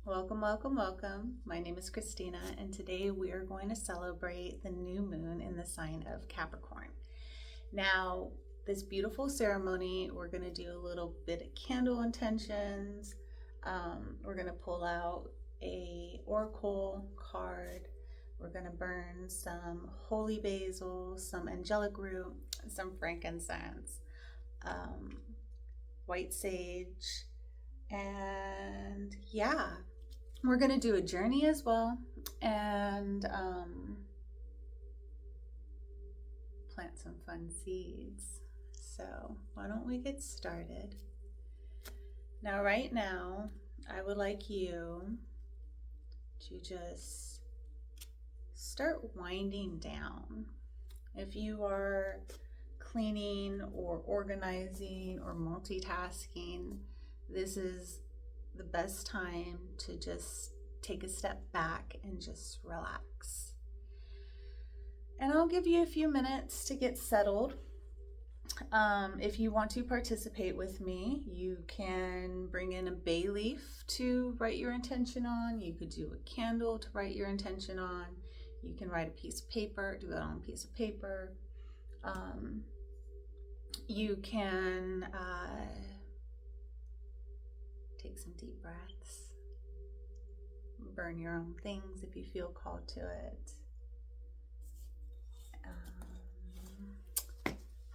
Welcome, welcome, welcome. My name is Christina, and today we are going to celebrate the new moon in the sign of Capricorn. Now, this beautiful ceremony, we're going to do a little bit of candle intentions. We're going to pull out a oracle card. We're going to burn some holy basil, some angelic root, some frankincense, white sage, and yeah, we're going to do a journey as well, and plant some fun seeds. So why don't we get started? Now, right now, I would like you to just start winding down. If you are cleaning or organizing or multitasking, this is the best time to just take a step back and just relax. And I'll give you a few minutes to get settled. If you want to participate with me, you can bring in a bay leaf to write your intention on. You could do a candle to write your intention on. You can write a piece of paper, do it on a piece of paper. You can take some deep breaths, burn your own things if you feel called to it.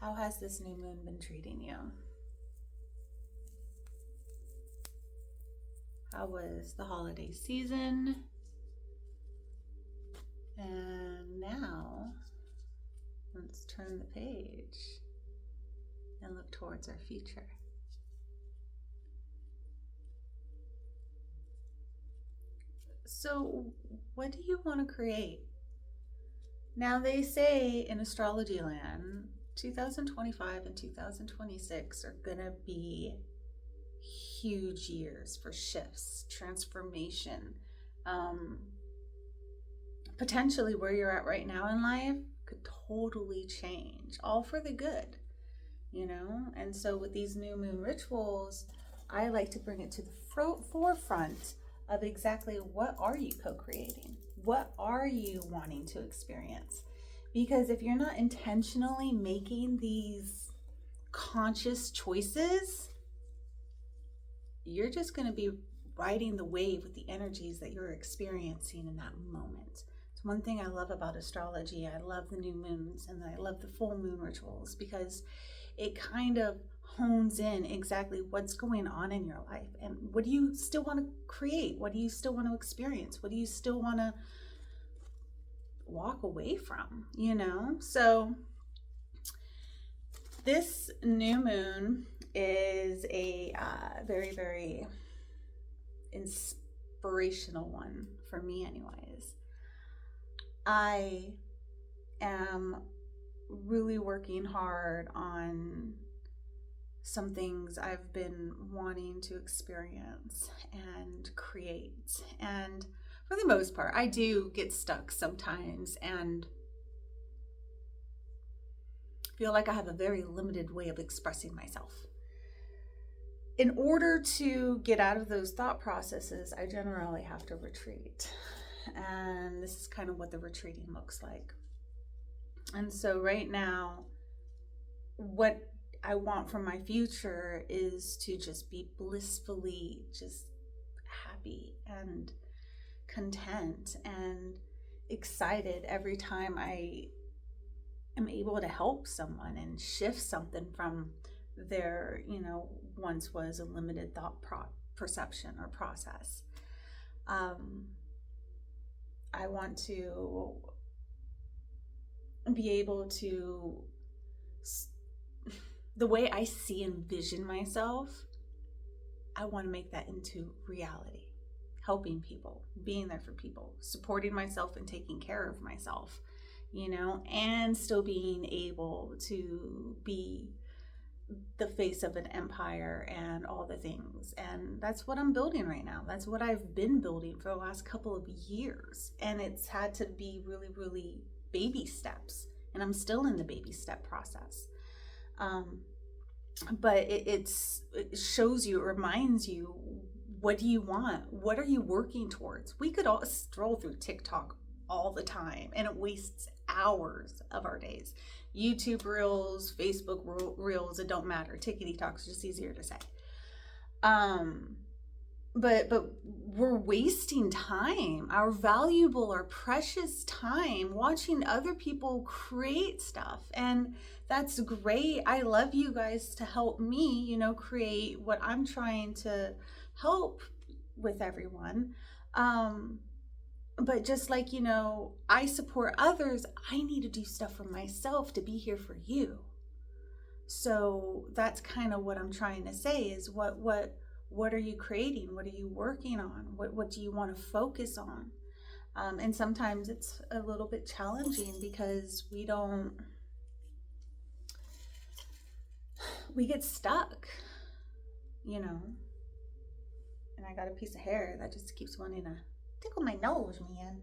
How has this new moon been treating you? How was the holiday season? And now, let's turn the page and look towards our future. So, what do you want to create? Now, they say in astrology land, 2025 and 2026 are going to be huge years for shifts, transformation. Potentially where you're at right now in life could totally change, all for the good, you know? And so with these new moon rituals, I like to bring it to the forefront of exactly what are you co-creating? What are you wanting to experience? Because if you're not intentionally making these conscious choices, you're just going to be riding the wave with the energies that you're experiencing in that moment. It's one thing I love about astrology. I love the new moons and I love the full moon rituals because it kind of hones in exactly what's going on in your life and what do you still want to create? What do you still want to experience? What do you still want to walk away from, you know? So this new moon is a very, very inspirational one for me anyways. I am really working hard on some things I've been wanting to experience and create. And for the most part, I do get stuck sometimes and feel like I have a very limited way of expressing myself. In order to get out of those thought processes, I generally have to retreat. And this is kind of what the retreating looks like. And so right now, what I want from my future is to just be blissfully just happy and content and excited every time I am able to help someone and shift something from their, once was a limited thought perception or process. I want to be able to, the way I see and vision myself, I want to make that into reality. Helping people, being there for people, supporting myself and taking care of myself, and still being able to be the face of an empire and all the things. And that's what I'm building right now. That's what I've been building for the last couple of years. And it's had to be really, really baby steps. And I'm still in the baby step process. But it shows you, it reminds you what do you want? What are you working towards? We could all stroll through TikTok all the time, and it wastes hours of our days. YouTube reels, Facebook reels, it don't matter. Tickety talk's just easier to say. But we're wasting time, our valuable, our precious time, watching other people create stuff. And that's great. I love you guys to help me, you know, create what I'm trying to help with everyone. But just like, you know, I support others, I need to do stuff for myself to be here for you. So that's kind of what I'm trying to say is what are you creating? What are you working on? What do you want to focus on? And sometimes it's a little bit challenging because we get stuck, you know. And I got a piece of hair that just keeps wanting to tickle my nose, man.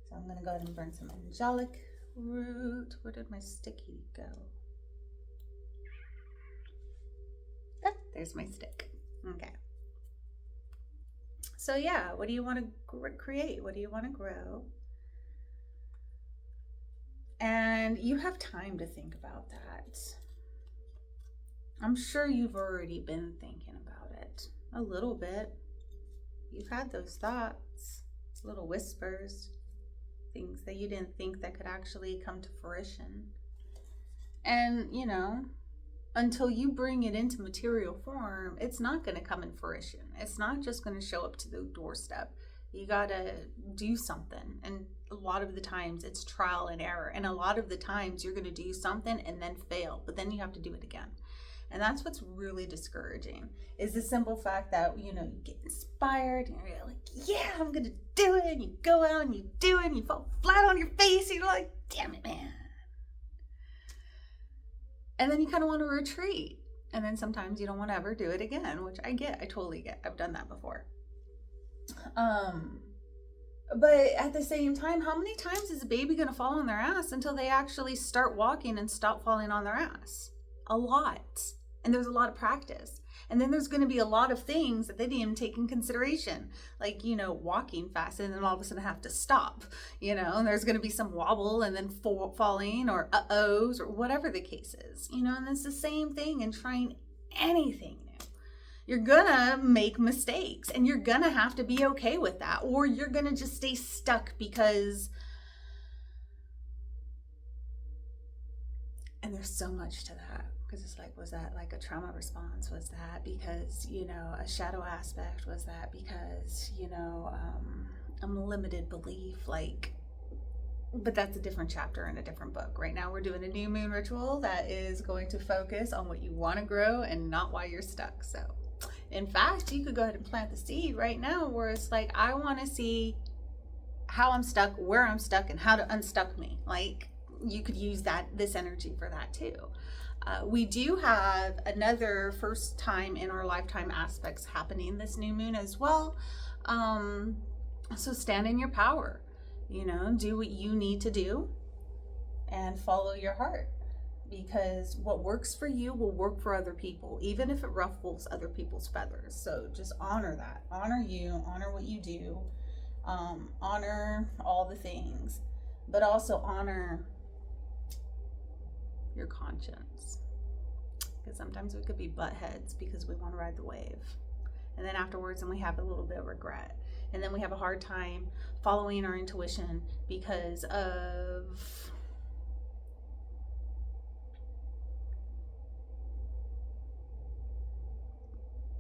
So I'm going to go ahead and burn some angelic root. Where did my sticky go? Ah, there's my stick. Okay. So yeah, what do you want to create? What do you want to grow? And you have time to think about that. I'm sure you've already been thinking about it a little bit. You've had those thoughts, little whispers, things that you didn't think that could actually come to fruition. And, you know, until you bring it into material form, it's not going to come in fruition. It's not just going to show up to the doorstep. You got to do something. And a lot of the times it's trial and error. And a lot of the times you're going to do something and then fail, but then you have to do it again. And that's what's really discouraging, is the simple fact that, you know, you get inspired and you're like, yeah, I'm going to do it. And you go out and you do it and you fall flat on your face. And you're like, damn it, man. And then you kind of want to retreat. And then sometimes you don't want to ever do it again, which I totally get. I've done that before. But at the same time, how many times is a baby going to fall on their ass until they actually start walking and stop falling on their ass? A lot. And there's a lot of practice. And then there's going to be a lot of things that they didn't even take in consideration, like, you know, walking fast and then all of a sudden have to stop, you know, and there's going to be some wobble and then falling or uh-ohs or whatever the case is, you know, and it's the same thing in trying anything new. You're going to make mistakes and you're going to have to be okay with that, or you're going to just stay stuck because, and there's so much to that. Because it's like, was that like a trauma response? Was that because, you know, a shadow aspect? Was that because, you know, a limited belief? Like, but that's a different chapter in a different book. Right now we're doing a new moon ritual that is going to focus on what you want to grow and not why you're stuck. So in fact, you could go ahead and plant the seed right now where it's like, I want to see how I'm stuck, where I'm stuck, and how to unstuck me. Like, you could use this energy for that too. We do have another first time in our lifetime aspects happening this new moon as well. So stand in your power, you know, do what you need to do and follow your heart, because what works for you will work for other people, even if it ruffles other people's feathers. So just honor that, honor you, honor what you do, honor all the things, but also honor your conscience, because sometimes we could be butt heads because we want to ride the wave, and then afterwards and we have a little bit of regret, and then we have a hard time following our intuition because of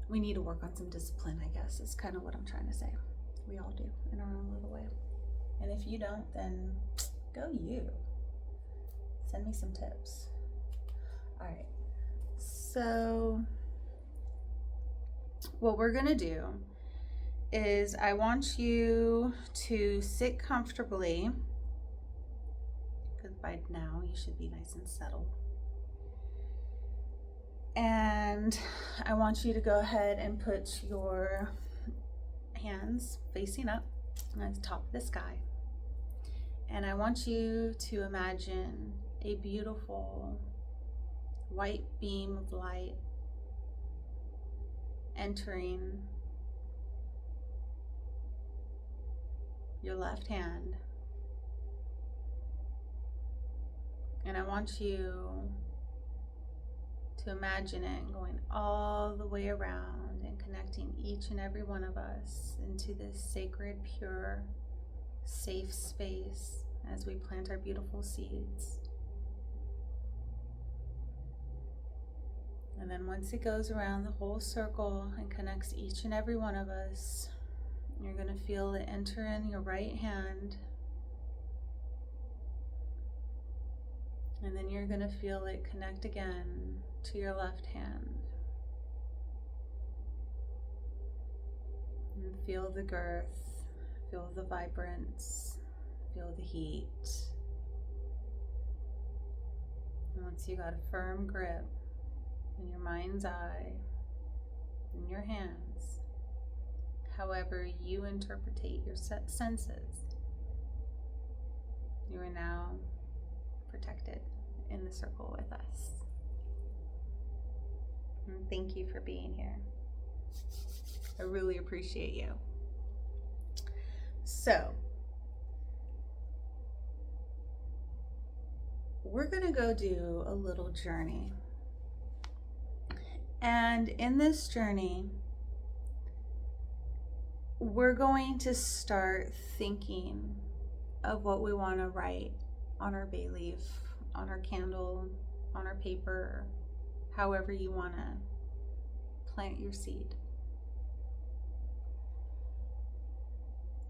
we need to work on some discipline, I guess, is kind of what I'm trying to say. We all do in our own little way, and if you don't, then go you. Send me some tips. All right. So what we're going to do is I want you to sit comfortably, because by now you should be nice and settled. And I want you to go ahead and put your hands facing up at the top of the sky. And I want you to imagine a beautiful white beam of light entering your left hand. And I want you to imagine it going all the way around and connecting each and every one of us into this sacred, pure, safe space as we plant our beautiful seeds. And then once it goes around the whole circle and connects each and every one of us, you're going to feel it enter in your right hand. And then you're going to feel it connect again to your left hand. And feel the girth, feel the vibrance, feel the heat. And once you got a firm grip in your mind's eye, in your hands, however you interpretate your senses, you are now protected in the circle with us. And thank you for being here. I really appreciate you. So, we're going to go do a little journey. And in this journey, we're going to start thinking of what we want to write on our bay leaf, on our candle, on our paper, however you want to plant your seed.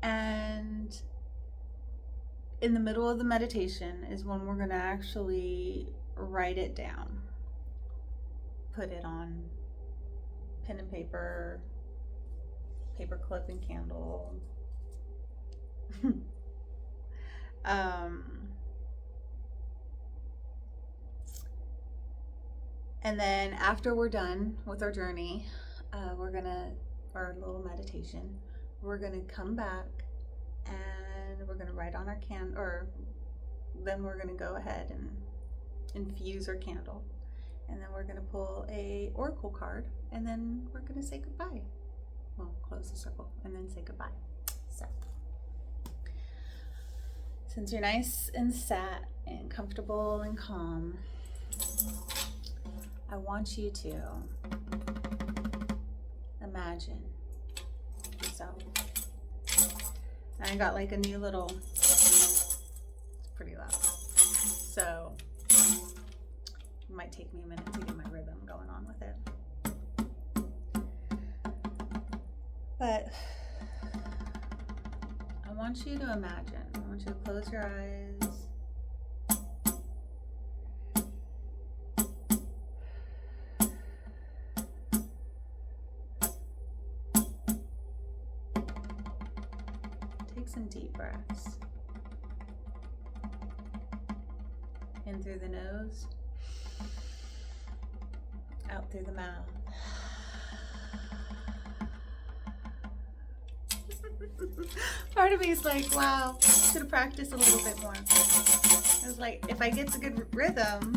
And in the middle of the meditation is when we're going to actually write it down. Put it on pen and paper, paper clip and candle. And then after we're done with our journey, our little meditation, we're gonna come back and we're gonna write on our then we're gonna go ahead and infuse our candle. And then we're gonna pull a oracle card, and then we're gonna say goodbye. Well, close the circle and then say goodbye. So, since you're nice and sat and comfortable and calm, I want you to imagine yourself. And I got like a new little, it's pretty loud. So, it might take me a minute to get my rhythm going on with it. But I want you to imagine. I want you to close your eyes. Take some deep breaths. In through the nose, out through the mouth. Part of me is like, wow, should have practiced a little bit more. I was like, if I get the good rhythm,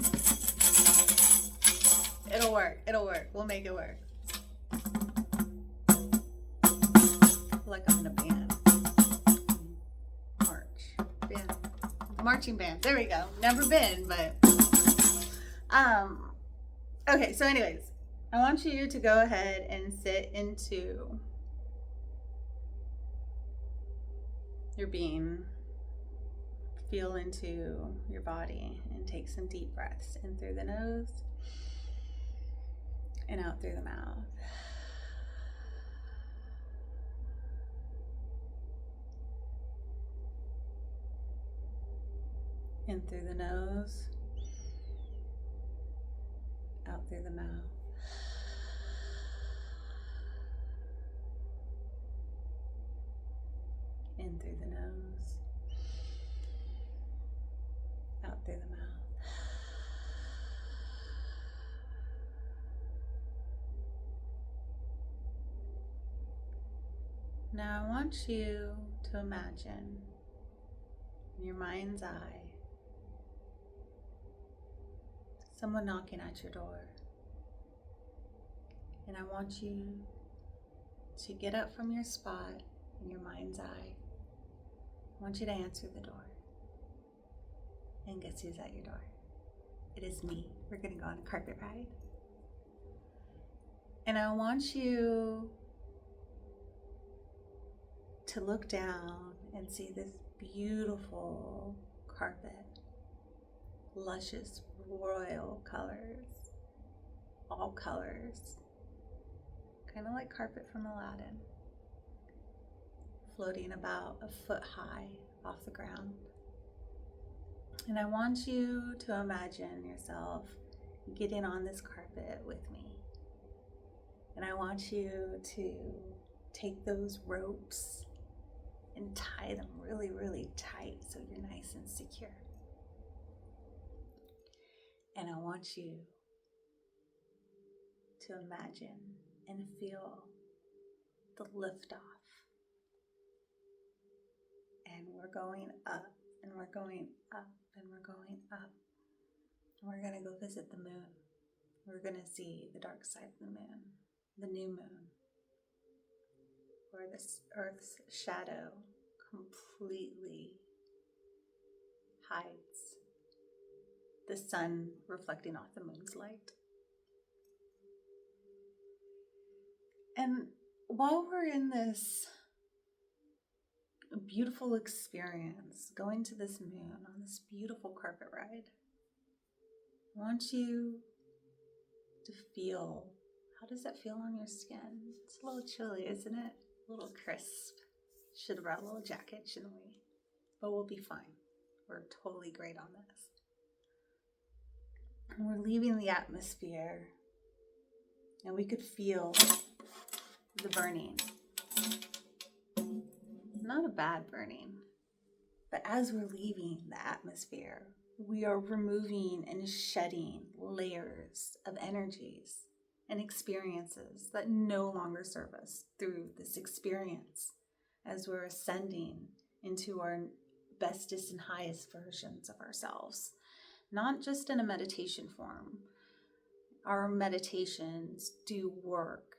it'll work. We'll make it work. Like I'm in a band. Marching band. There we go. Never been, but okay, so anyways, I want you to go ahead and sit into your being. Feel into your body and take some deep breaths in through the nose and out through the mouth. In through the nose, out through the mouth. In through the nose, out through the mouth. Now I want you to imagine in your mind's eye someone knocking at your door. And I want you to get up from your spot in your mind's eye I want you to answer the door. And guess who's at your door? It is me. We're going to go on a carpet ride. And I want you to look down and see this beautiful carpet, luscious royal colors, all colors, kind of like carpet from Aladdin, floating about a foot high off the ground. And I want you to imagine yourself getting on this carpet with me. And I want you to take those ropes and tie them really, really tight so you're nice and secure. And I want you to imagine and feel the liftoff. And we're going up, and we're going up, and we're going up. And we're going to go visit the moon. We're going to see the dark side of the moon, the new moon, where this Earth's shadow completely hides the sun reflecting off the moon's light. And while we're in this beautiful experience, going to this moon on this beautiful carpet ride, I want you to feel, how does that feel on your skin? It's a little chilly, isn't it? A little crisp. Should have brought a little jacket, shouldn't we? But we'll be fine. We're totally great on this. And we're leaving the atmosphere, and we could feel the burning. Not a bad burning, but as we're leaving the atmosphere, we are removing and shedding layers of energies and experiences that no longer serve us through this experience as we're ascending into our bestest and highest versions of ourselves, not just in a meditation form. Our meditations do work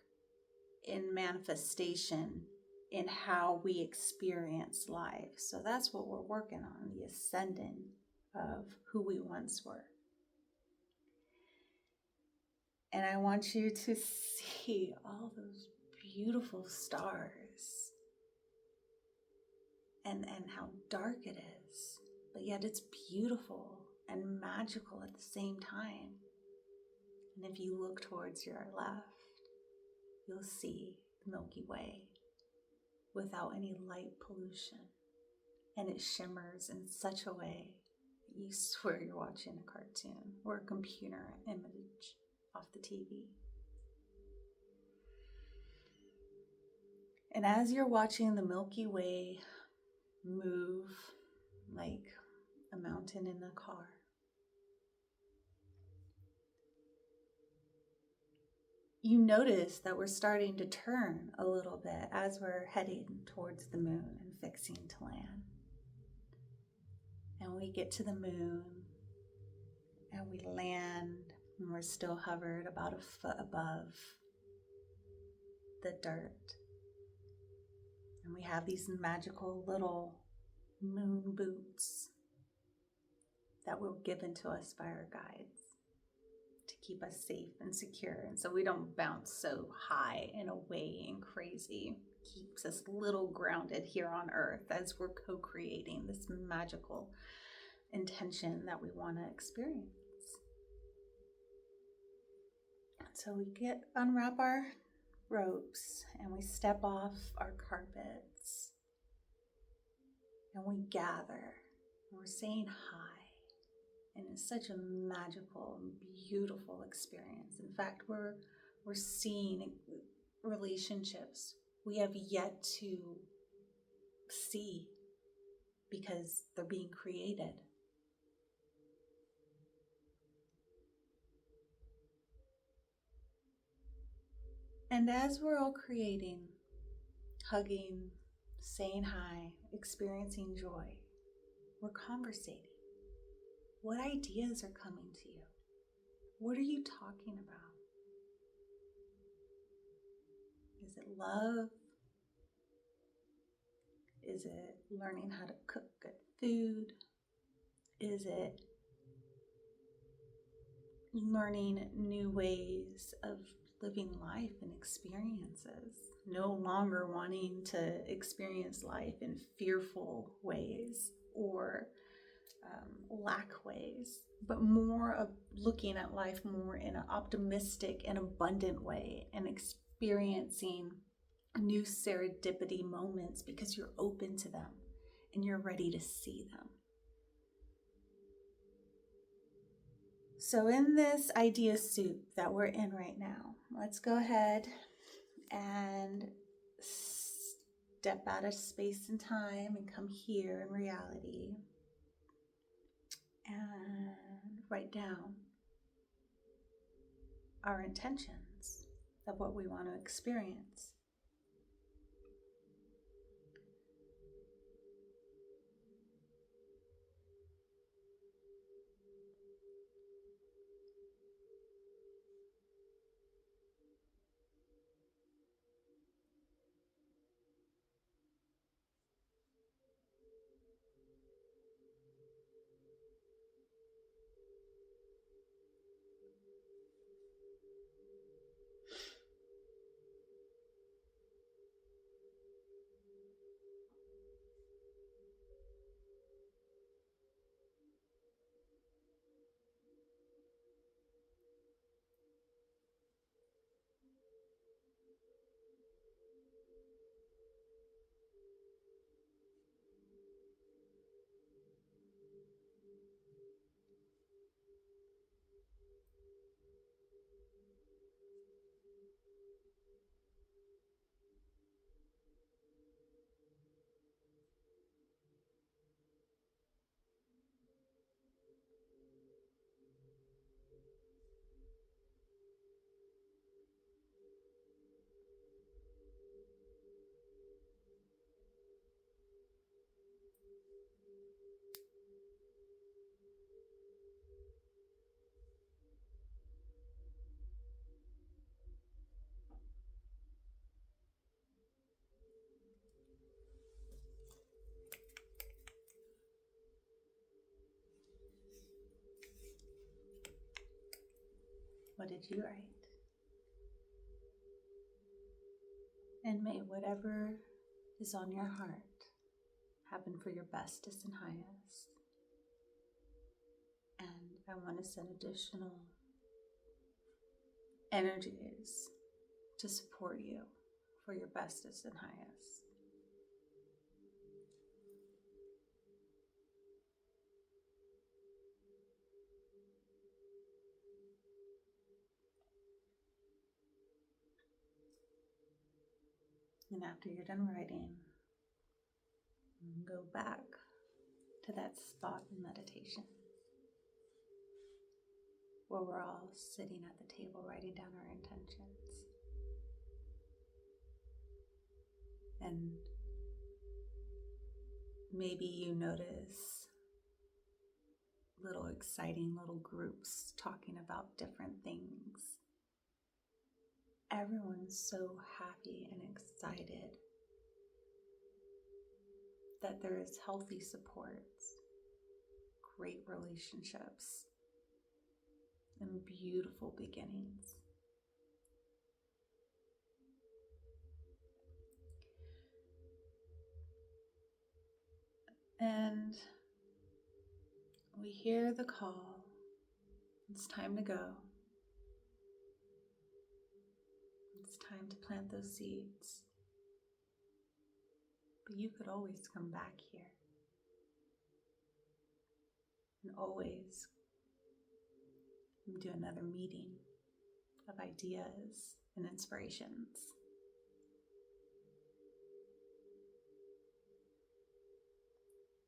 in manifestation in how we experience life. So that's what we're working on, the ascending of who we once were. And I want you to see all those beautiful stars and how dark it is, but yet it's beautiful and magical at the same time. And if you look towards your left, you'll see the Milky Way without any light pollution. And it shimmers in such a way that you swear you're watching a cartoon or a computer image off the TV. And as you're watching the Milky Way move like a mountain in a car, you notice that we're starting to turn a little bit as we're heading towards the moon and fixing to land. And we get to the moon and we land, and we're still hovered about a foot above the dirt. And we have these magical little moon boots that were given to us by our guides to keep us safe and secure. And so we don't bounce so high and away and crazy. Keeps us a little grounded here on Earth as we're co-creating this magical intention that we want to experience. So we unwrap our ropes and we step off our carpets and we gather. And we're saying hi. And it's such a magical and beautiful experience. In fact, we're seeing relationships we have yet to see because they're being created. And as we're all creating, hugging, saying hi, experiencing joy, we're conversating. What ideas are coming to you? What are you talking about? Is it love? Is it learning how to cook good food? Is it learning new ways of living life and experiences? No longer wanting to experience life in fearful ways or lack ways, but more of looking at life more in an optimistic and abundant way and experiencing new serendipity moments because you're open to them and you're ready to see them. So in this idea soup that we're in right now, let's go ahead and step out of space and time and come here in reality and write down our intentions of what we want to experience. What did you write? And may whatever is on your heart happen for your bestest and highest. And I want to send additional energies to support you for your bestest and highest. And after you're done writing, go back to that spot in meditation where we're all sitting at the table writing down our intentions. And maybe you notice little exciting little groups talking about different things. Everyone's so happy and excited that there is healthy supports, great relationships, and beautiful beginnings. And we hear the call. It's time to go. It's time to plant those seeds. But you could always come back here and always do another meeting of ideas and inspirations.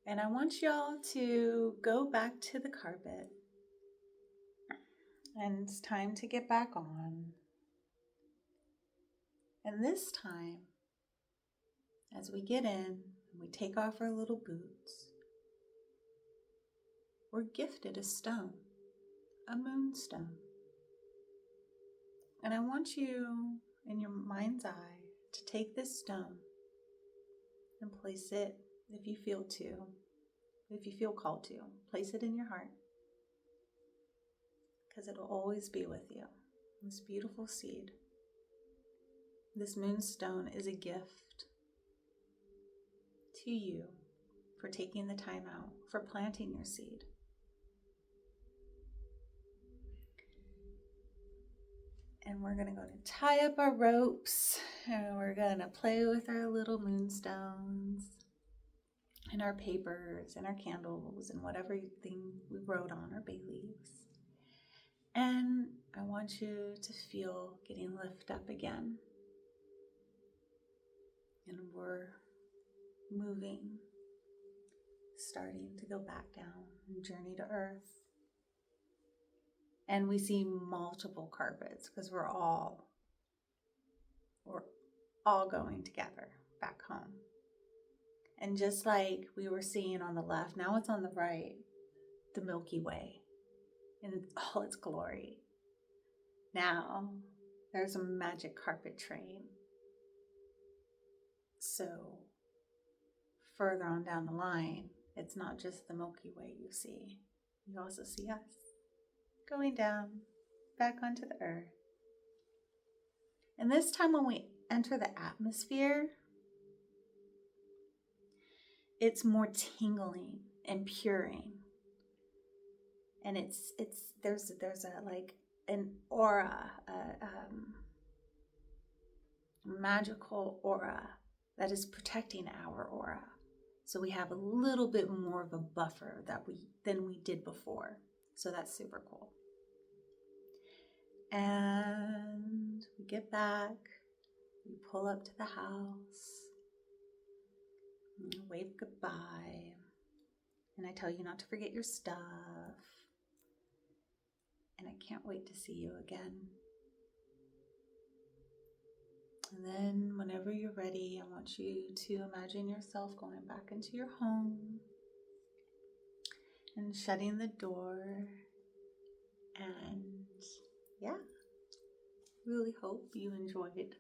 And I want y'all to go back to the carpet. And it's time to get back on. And this time, as we get in and we take off our little boots, we're gifted a stone, a moonstone. And I want you, in your mind's eye, to take this stone and place it, if you feel called to, place it in your heart, because it'll always be with you. This beautiful seed, this moonstone, is a gift to you for taking the time out, for planting your seed. And we're going to go to tie up our ropes, and we're going to play with our little moonstones and our papers and our candles and whatever thing we wrote on, our bay leaves. And I want you to feel getting lifted up again. And we're moving, starting to go back down and journey to earth. And we see multiple carpets because we're all going together back home. And just like we were seeing on the left, now it's on the right, the Milky Way in all its glory. Now there's a magic carpet train. So further on down the line, it's not just the Milky Way you see. You also see us going down back onto the earth. And this time when we enter the atmosphere, it's more tingling and puring. And there's a like an aura, magical aura that is protecting our aura. So we have a little bit more of a buffer than we did before. So that's super cool. And we get back, we pull up to the house, and wave goodbye. And I tell you not to forget your stuff. And I can't wait to see you again. And then whenever you're ready, I want you to imagine yourself going back into your home and shutting the door. And yeah, really hope you enjoyed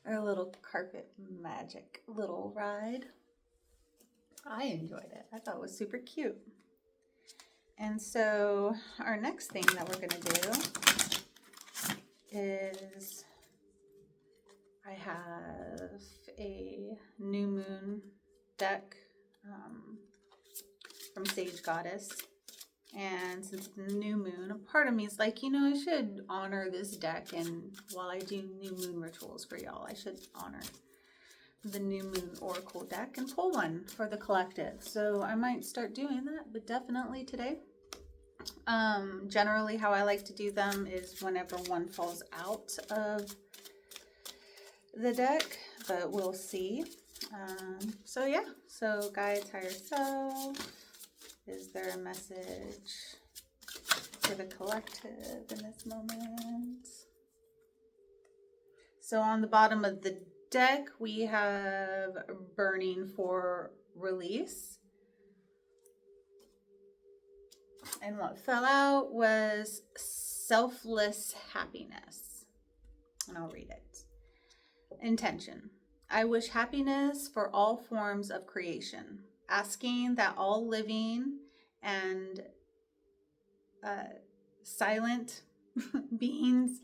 our little carpet magic little ride. I enjoyed it. I thought it was super cute. And so our next thing that we're going to do is I have a new moon deck from Sage Goddess. And since it's a new moon, a part of me is like, I should honor this deck. And while I do new moon rituals for y'all, I should honor the new moon oracle deck and pull one for the collective. So I might start doing that, but definitely today. Generally how I like to do them is whenever one falls out of the deck, but we'll see. So guides, higher self, is there a message for the collective in this moment? So on the bottom of the deck, we have burning for release. And what fell out was selfless happiness. And I'll read it. Intention. I wish happiness for all forms of creation, asking that all living and silent beings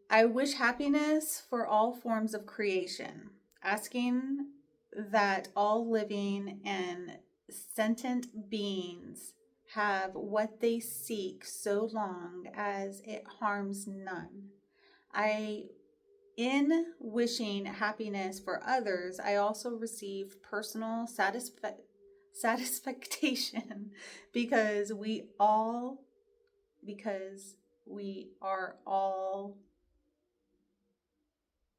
I wish happiness for all forms of creation, asking that all living and sentient beings have what they seek so long as it harms none. In wishing happiness for others, I also receive personal satisfaction because we are all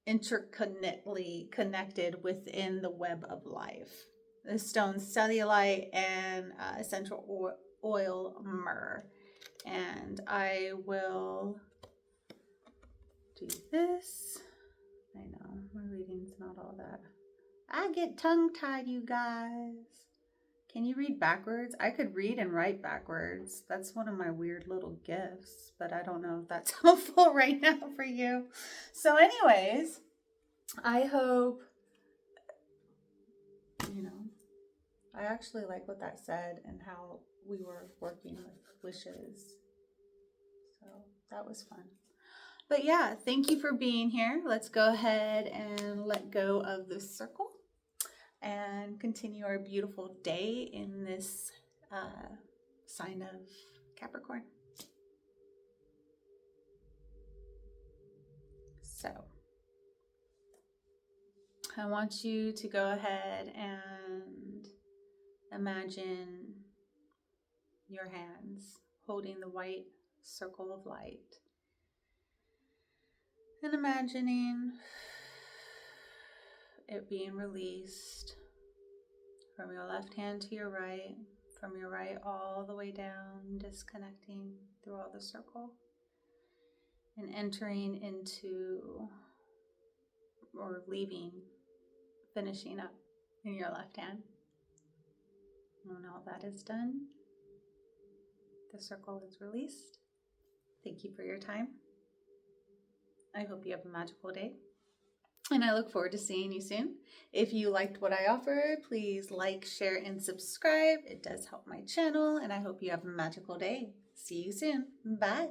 interconnectedly connected within the web of life. The stone cellulite and essential oil myrrh. And I will do this. I know, my reading's not all that. I get tongue-tied, you guys. Can you read backwards? I could read and write backwards. That's one of my weird little gifts, but I don't know if that's helpful right now for you. So anyways, I hope, you know, I actually like what that said and how we were working with wishes. So that was fun. But yeah, thank you for being here. Let's go ahead and let go of the circle and continue our beautiful day in this sign of Capricorn. So I want you to go ahead and imagine your hands holding the white circle of light and imagining it being released from your left hand to your right, from your right all the way down, disconnecting through all the circle and entering into or leaving, finishing up in your left hand. When all that is done, the circle is released. Thank you for your time. I hope you have a magical day, and I look forward to seeing you soon. If you liked what I offered, please like, share, and subscribe. It does help my channel, and I hope you have a magical day. See you soon. Bye.